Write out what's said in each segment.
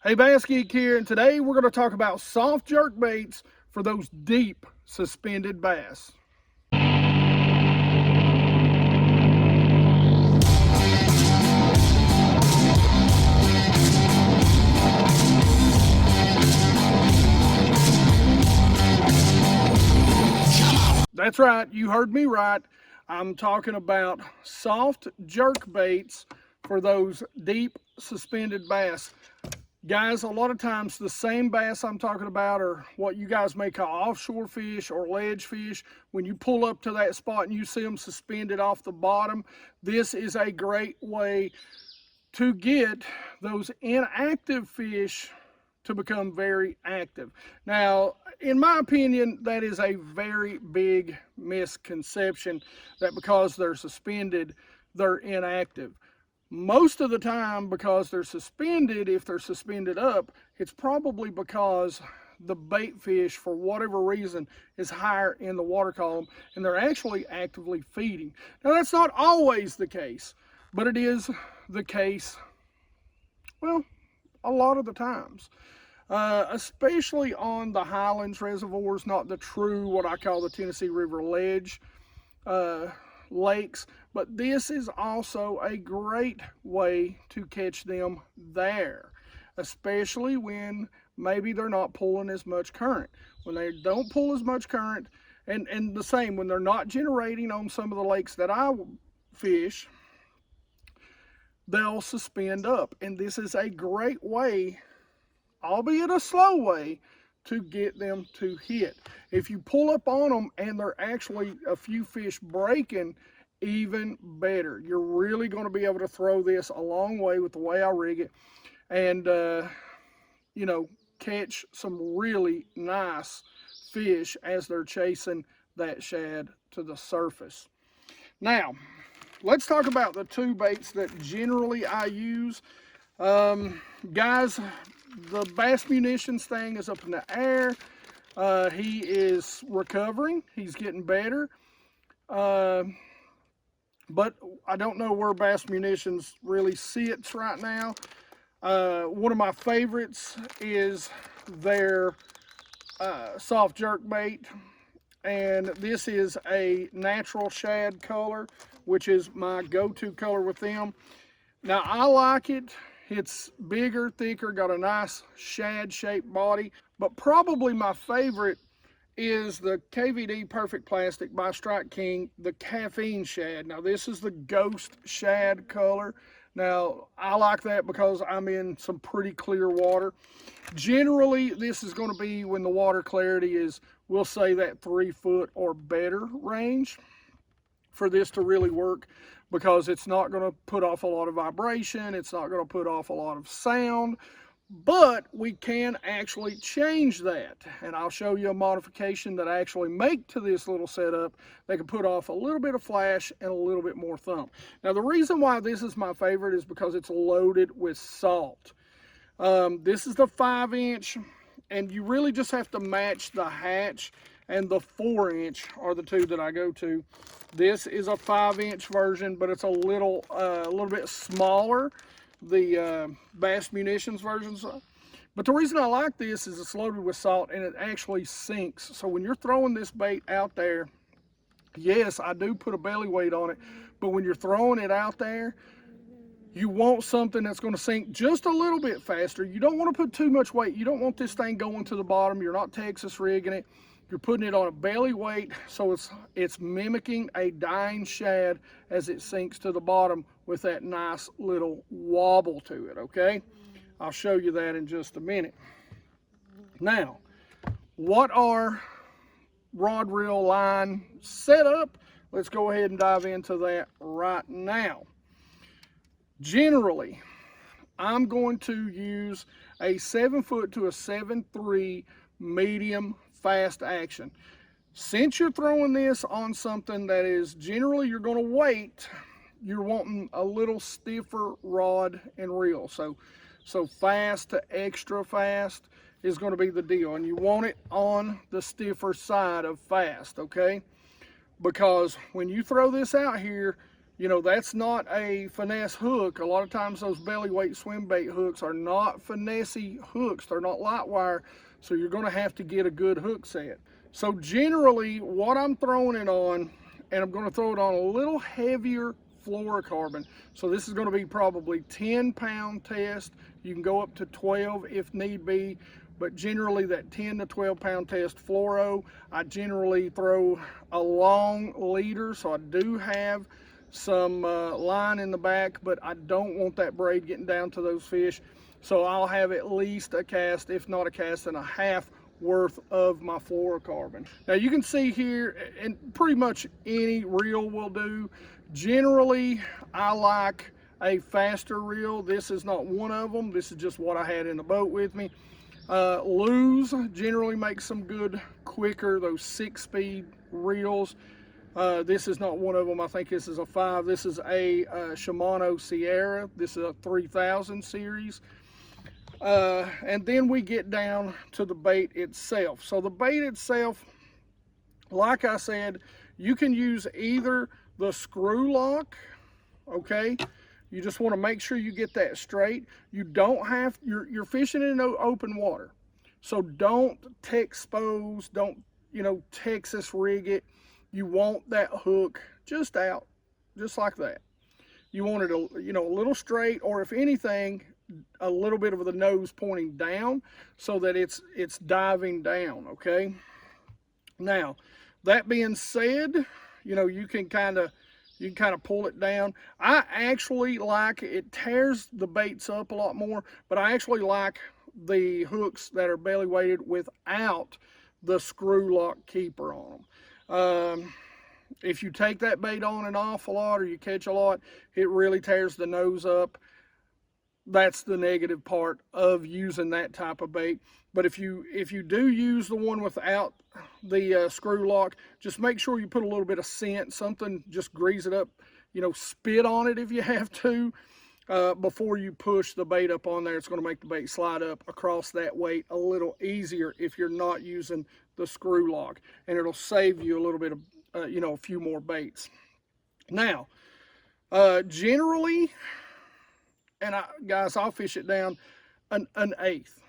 Hey, BassGeek here, and today we're going to talk about soft jerk baits for those deep suspended bass. That's right, you heard me right. I'm talking about soft jerk baits for those deep suspended bass. Guys, a lot of times the same bass I'm talking about are what you guys may call offshore fish or ledge fish. When you pull up to that spot and you see them suspended off the bottom, this is a great way to get those inactive fish to become very active. Now, in my opinion, that is a very big misconception, that because they're suspended, they're inactive. Most of the time, because they're suspended, if they're suspended up, it's probably because the bait fish, for whatever reason, is higher in the water column and they're actually actively feeding. Now, that's not always the case, but it is the case, well, a lot of the times. Especially on the highlands reservoirs, not the true, what I call the Tennessee River ledge lakes, but this is also a great way to catch them there, especially when maybe they're not pulling as much current. When they don't pull as much current, and the same when they're not generating on some of the lakes that I fish, they'll suspend up, and this is a great way, albeit a slow way, to get them to hit. If you pull up on them and they're actually a few fish breaking, even better. You're really going to be able to throw this a long way with the way I rig it, and you know, catch some really nice fish as they're chasing that shad to the surface. Now, let's talk about the two baits that generally I use. Guys, the Bass Munitions thing is up in the air. He is recovering. He's getting better. But I don't know where Bass Munitions really sits right now. One of my favorites is their soft jerk bait. And this is a natural shad color, which is my go-to color with them. Now, I like it. It's bigger, thicker, got a nice shad-shaped body. But probably my favorite is the KVD Perfect Plastic by Strike King, the caffeine shad. Now, this is the ghost shad color. Now, I like that because I'm in some pretty clear water. Generally, this is going to be when the water clarity is, we'll say, that 3 foot or better range for this to really work, because it's not going to put off a lot of vibration, it's not going to put off a lot of sound, but we can actually change that. And I'll show you a modification that I actually make to this little setup that can put off a little bit of flash and a little bit more thump. Now, the reason why this is my favorite is because it's loaded with salt. This is the 5-inch, and you really just have to match the hatch, and the 4-inch are the two that I go to. This is a 5-inch version, but it's a little bit smaller, the Bass Munitions versions. But the reason I like this is it's loaded with salt and it actually sinks. So when you're throwing this bait out there, yes, I do put a belly weight on it, but when you're throwing it out there, you want something that's going to sink just a little bit faster. You don't want to put too much weight. You don't want this thing going to the bottom. You're not Texas rigging it. You're putting it on a belly weight, so it's mimicking a dying shad as it sinks to the bottom with that nice little wobble to it, okay? I'll show you that in just a minute. Now, what are rod, reel, line setup? Let's go ahead and dive into that right now. Generally, I'm going to use a 7-foot to a 7.3 medium fast action. Since you're throwing this on something that is generally you're going to weight, you're wanting a little stiffer rod and reel. So fast to extra fast is going to be the deal, and you want it on the stiffer side of fast, okay? Because when you throw this out here, You know, that's not a finesse hook. A lot of times those belly weight swim bait hooks are not finessey hooks. They're not light wire, so you're gonna have to get a good hook set. So generally what I'm throwing it on, and I'm gonna throw it on a little heavier fluorocarbon. So this is gonna be probably 10-pound test. You can go up to 12 if need be, but generally that 10 to 12 pound test fluoro. I generally throw a long leader, so I do have some line in the back, but I don't want that braid getting down to those fish. So I'll have at least a cast, if not a cast and a half worth of my fluorocarbon. Now you can see here, and pretty much any reel will do. Generally, I like a faster reel. This is not one of them. This is just what I had in the boat with me. Lew's generally makes some good, quicker, those 6-speed reels. This is not one of them. I think this is a 5. This is a Shimano Sierra. This is a 3000 series. And then we get down to the bait itself. So the bait itself, like I said, you can use either the screw lock, okay? You just want to make sure you get that straight. You don't have, you're fishing in open water. So don't Texpose, don't, you know, Texas rig it. You want that hook just out, just like that. You want it, you know, a little straight, or if anything, a little bit of the nose pointing down so that it's diving down, okay? Now, that being said, you know, you can kind of pull it down. I actually like, it tears the baits up a lot more, but I actually like the hooks that are belly weighted without the screw lock keeper on them. If you take that bait on and off a lot, or you catch a lot, it really tears the nose up. That's the negative part of using that type of bait. But if you do use the one without the screw lock, just make sure you put a little bit of scent, something, just grease it up, you know, spit on it if you have to, before you push the bait up on there. It's going to make the bait slide up across that weight a little easier if you're not using the screw lock, and it'll save you a little bit of, you know, a few more baits. Now, generally, and guys, I'll fish it down an eighth.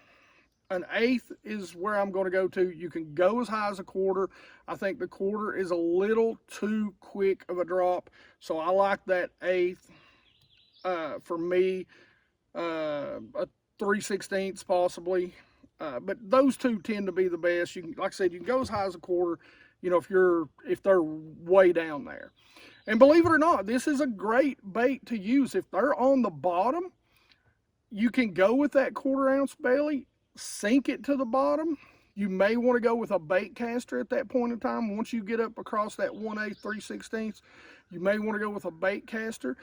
An eighth is where I'm going to go to. You can go as high as a quarter. I think the quarter is a little too quick of a drop, so I like that eighth. For me, a 3/16 possibly. But those two tend to be the best. You can, like I said, you can go as high as a quarter, you know, if they're way down there. And believe it or not, this is a great bait to use. If they're on the bottom, you can go with that 1/4 ounce belly, sink it to the bottom. You may want to go with a bait caster at that point in time. Once you get up across that 1/8, 3/16, you may want to go with a bait caster.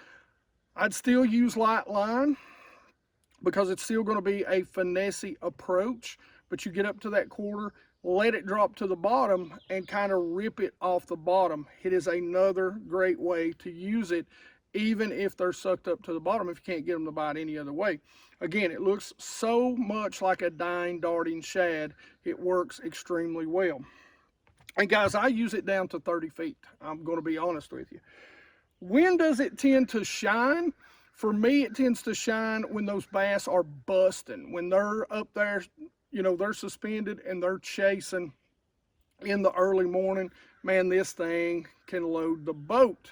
I'd still use light line, because it's still going to be a finessey approach, but you get up to that 1/4, let it drop to the bottom and kind of rip it off the bottom. It is another great way to use it, even if they're sucked up to the bottom, if you can't get them to bite any other way. Again, it looks so much like a dying, darting shad. It works extremely well. And guys, I use it down to 30 feet. I'm going to be honest with you. When does it tend to shine? For me, it tends to shine when those bass are busting, when they're up there, you know, they're suspended and they're chasing in the early morning. Man, this thing can load the boat.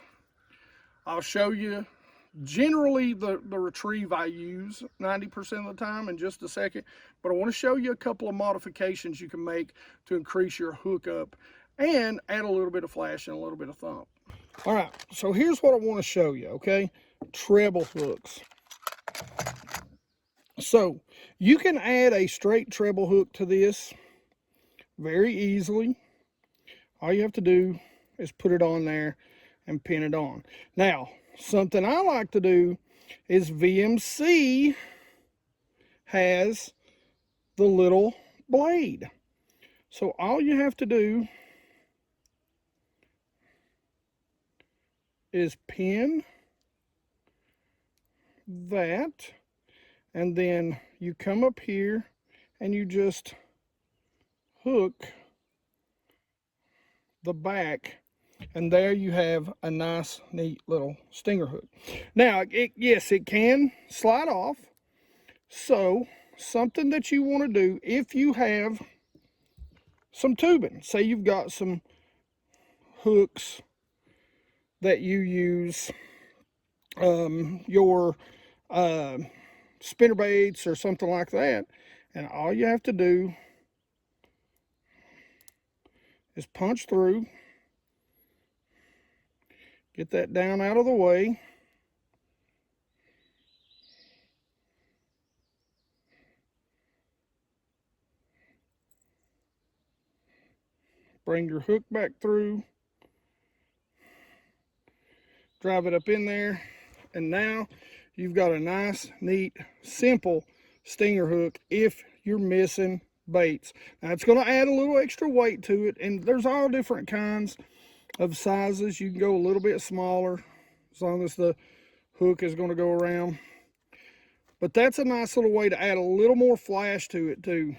I'll show you generally the retrieve I use 90% of the time in just a second, but I want to show you a couple of modifications you can make to increase your hookup and add a little bit of flash and a little bit of thump. All right, so here's what I want to show you, okay? Treble hooks. So you can add a straight treble hook to this very easily. All you have to do is put it on there and pin it on. Now, something I like to do is VMC has the little blade. So all you have to do is pin that, and then you come up here and you just hook the back And there you have a nice, neat little stinger hook. Now, yes, it can slide off. So, something that you want to do if you have some tubing, say you've got some hooks that you use, your spinner baits or something like that, and all you have to do is punch through, get that down out of the way. Bring your hook back through, drive it up in there, and now you've got a nice, neat, simple stinger hook if you're missing baits. Now it's going to add a little extra weight to it, and there's all different kinds of sizes. You can go a little bit smaller as long as the hook is going to go around. But that's a nice little way to add a little more flash to it too.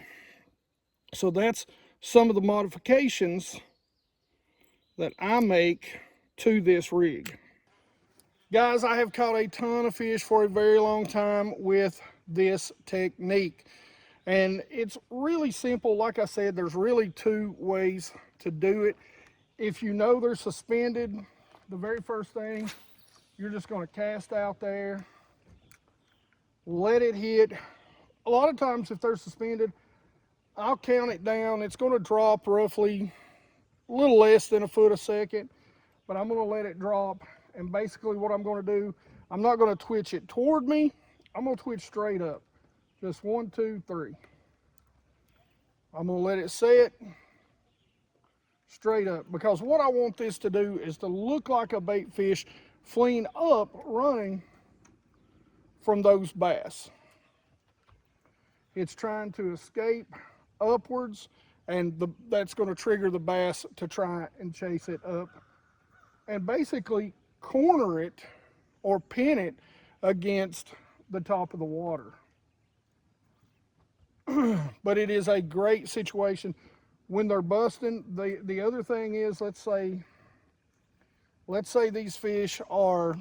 So that's some of the modifications that I make to this rig. Guys, I have caught a ton of fish for a very long time with this technique. And it's really simple. Like I said, there's really two ways to do it. If you know they're suspended, the very first thing, you're just going to cast out there, let it hit. A lot of times if they're suspended, I'll count it down. It's going to drop roughly a little less than a foot a second, but I'm going to let it drop. And basically what I'm going to do, I'm not going to twitch it toward me. I'm going to twitch straight up. Just 1, 2, 3. I'm going to let it set straight up, because what I want this to do is to look like a bait fish fleeing up, running from those bass. It's trying to escape upwards, and that's going to trigger the bass to try and chase it up and basically corner it or pin it against the top of the water. But it is a great situation when they're busting. The other thing is, let's say these fish are,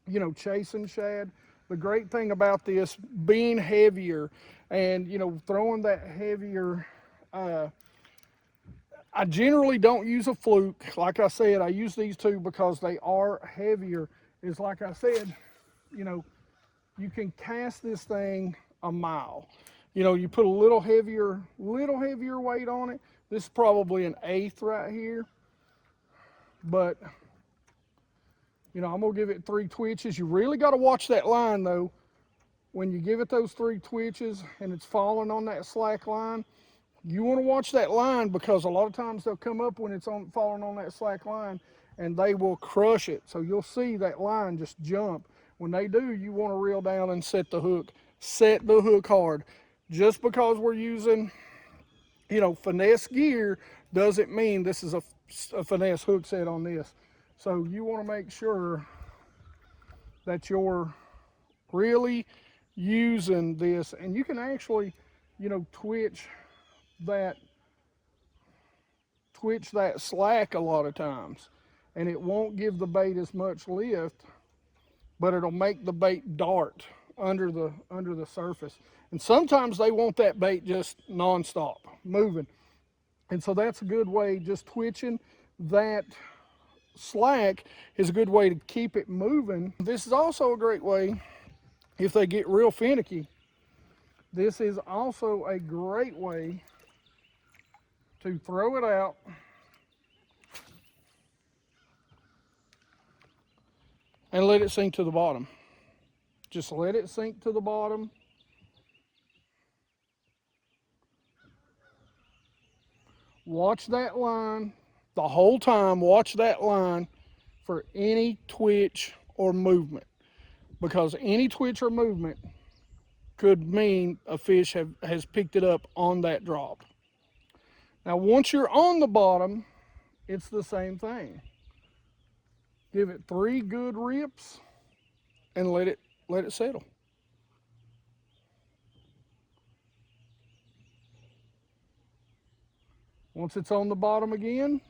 you know, chasing shad. The great thing about this being heavier and, you know, throwing that heavier, I generally don't use a fluke. Like I said, I use these two because they are heavier. Is like I said, you know, you can cast this thing a mile. You know, you put a little heavier weight on it. This is probably an 1/8 right here. But, you know, I'm going to give it 3 twitches. You really got to watch that line, though. When you give it those 3 twitches and it's falling on that slack line, you want to watch that line, because a lot of times they'll come up when it's falling on that slack line and they will crush it. So you'll see that line just jump. When they do, you want to reel down and set the hook. Set the hook hard. Just because we're using, you know, finesse gear doesn't mean this is a finesse hook set on this. So you want to make sure that you're really using this, and you can actually, you know, twitch that slack a lot of times, and it won't give the bait as much lift, but it'll make the bait dart under the surface. And sometimes they want that bait just non-stop moving, and so that's a good way. Just twitching that slack is a good way to keep it moving. This is also a great way if they get real finicky. This is also a great way to throw it out and let it sink to the bottom. Just let it sink to the bottom. Watch that line the whole time. Watch that line for any twitch or movement, because any twitch or movement could mean a fish has picked it up on that drop. Now, once you're on the bottom, it's the same thing. Give it 3 good rips and let it settle. Once it's on the bottom again,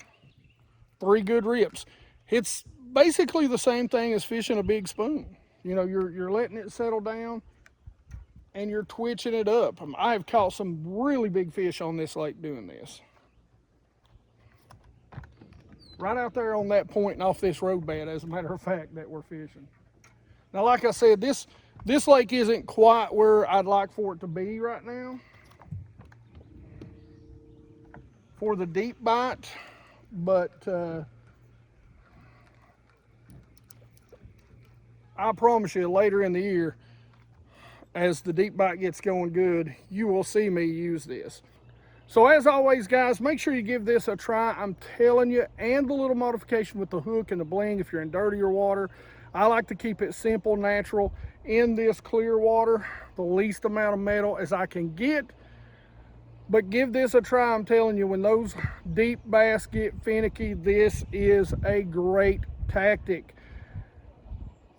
3 good rips. It's basically the same thing as fishing a big spoon. You know, you're letting it settle down and you're twitching it up. I've caught some really big fish on this lake doing this. Right out there on that point and off this road bed, as a matter of fact, that we're fishing. Now, like I said, this lake isn't quite where I'd like for it to be right now for the deep bite, but I promise you, later in the year, as the deep bite gets going good, you will see me use this. So as always, guys, make sure you give this a try. I'm telling you, and the little modification with the hook and the bling if you're in dirtier water. I like to keep it simple, natural, in this clear water, the least amount of metal as I can get. But give this a try. I'm telling you, when those deep bass get finicky, this is a great tactic.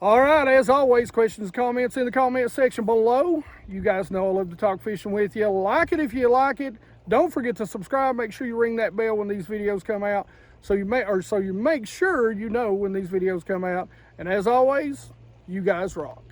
All right, as always, questions, comments in the comment section below. You guys know I love to talk fishing with you. Like it if you like it. Don't forget to subscribe. Make sure you ring that bell when these videos come out, so you make sure you know when these videos come out. And as always, you guys rock.